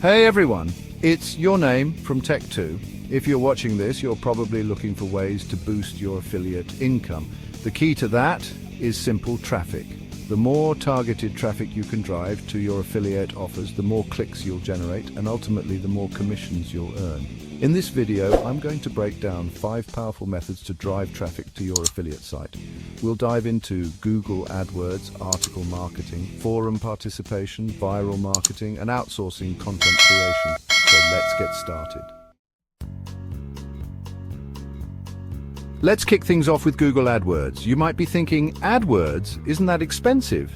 Hey everyone, it's Your Name from Tech2. If you're watching this, you're probably looking for ways to boost your affiliate income. The key to that is simple traffic. The more targeted traffic you can drive to your affiliate offers, the more clicks you'll generate, and ultimately the more commissions you'll earn. In this video, I'm going to break down 5 powerful methods to drive traffic to your affiliate site. We'll dive into Google AdWords, article marketing, forum participation, viral marketing, and outsourcing content creation. So let's get started. Let's kick things off with Google AdWords. You might be thinking, AdWords, isn't that expensive?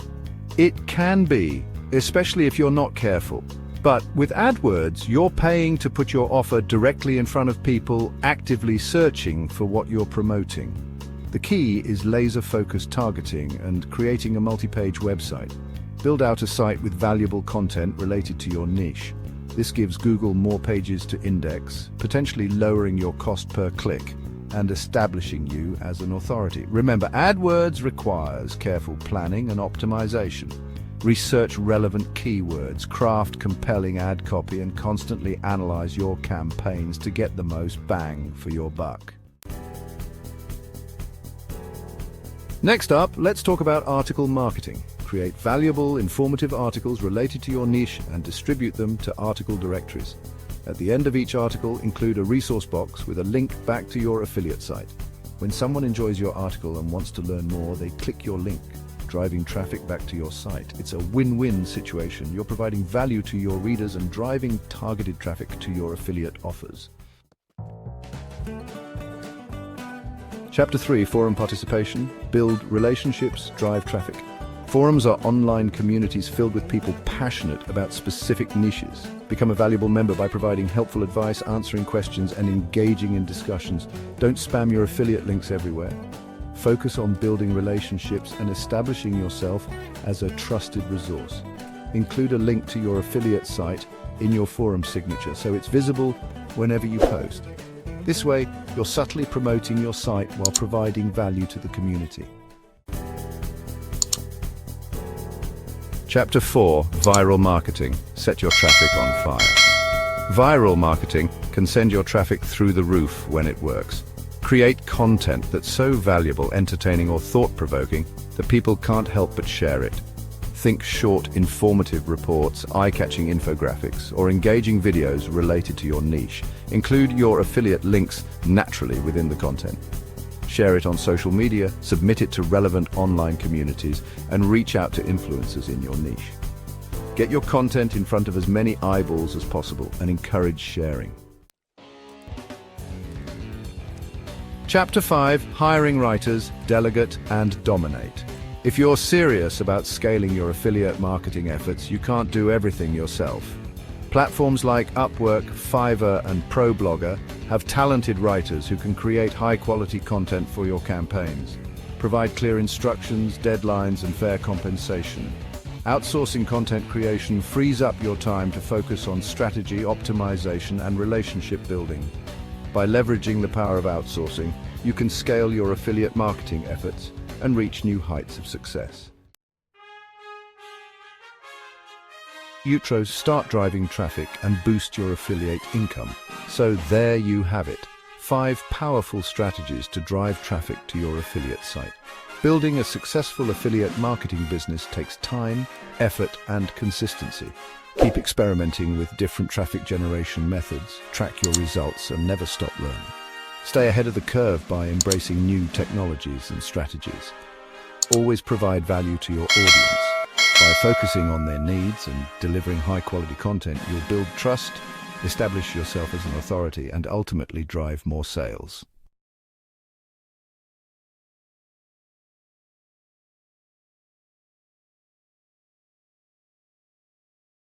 It can be, especially if you're not careful. But with AdWords, you're paying to put your offer directly in front of people actively searching for what you're promoting. The key is laser-focused targeting and creating a multi-page website. Build out a site with valuable content related to your niche. This gives Google more pages to index, potentially lowering your cost per click and establishing you as an authority. Remember, AdWords requires careful planning and optimization. Research relevant keywords, craft compelling ad copy, and constantly analyze your campaigns to get the most bang for your buck. Next up, let's talk about article marketing. Create valuable, informative articles related to your niche and distribute them to article directories. At the end of each article, include a resource box with a link back to your affiliate site. When someone enjoys your article and wants to learn more, they click your link, driving traffic back to your site. It's a win-win situation. You're providing value to your readers and driving targeted traffic to your affiliate offers. Chapter 3, Forum Participation. Build relationships, drive traffic. Forums are online communities filled with people passionate about specific niches. Become a valuable member by providing helpful advice, answering questions, and engaging in discussions. Don't spam your affiliate links everywhere. Focus on building relationships and establishing yourself as a trusted resource. Include a link to your affiliate site in your forum signature so it's visible whenever you post. This way, you're subtly promoting your site while providing value to the community. Chapter 4, Viral Marketing. Set your traffic on fire. Viral marketing can send your traffic through the roof when it works. Create content that's so valuable, entertaining, or thought-provoking that people can't help but share it. Think short, informative reports, eye-catching infographics, or engaging videos related to your niche. Include your affiliate links naturally within the content. Share it on social media, submit it to relevant online communities, and reach out to influencers in your niche. Get your content in front of as many eyeballs as possible and encourage sharing. Chapter 5, Hiring Writers, Delegate and Dominate. If you're serious about scaling your affiliate marketing efforts, you can't do everything yourself. Platforms like Upwork, Fiverr, and ProBlogger have talented writers who can create high-quality content for your campaigns. Provide clear instructions, deadlines, and fair compensation. Outsourcing content creation frees up your time to focus on strategy, optimization, and relationship building. By leveraging the power of outsourcing, you can scale your affiliate marketing efforts and reach new heights of success. Outros start driving traffic and boost your affiliate income. So there you have it. 5 powerful strategies to drive traffic to your affiliate site. Building a successful affiliate marketing business takes time, effort, and consistency. Keep experimenting with different traffic generation methods, track your results, and never stop learning. Stay ahead of the curve by embracing new technologies and strategies. Always provide value to your audience. By focusing on their needs and delivering high-quality content, you'll build trust, establish yourself as an authority, and ultimately drive more sales.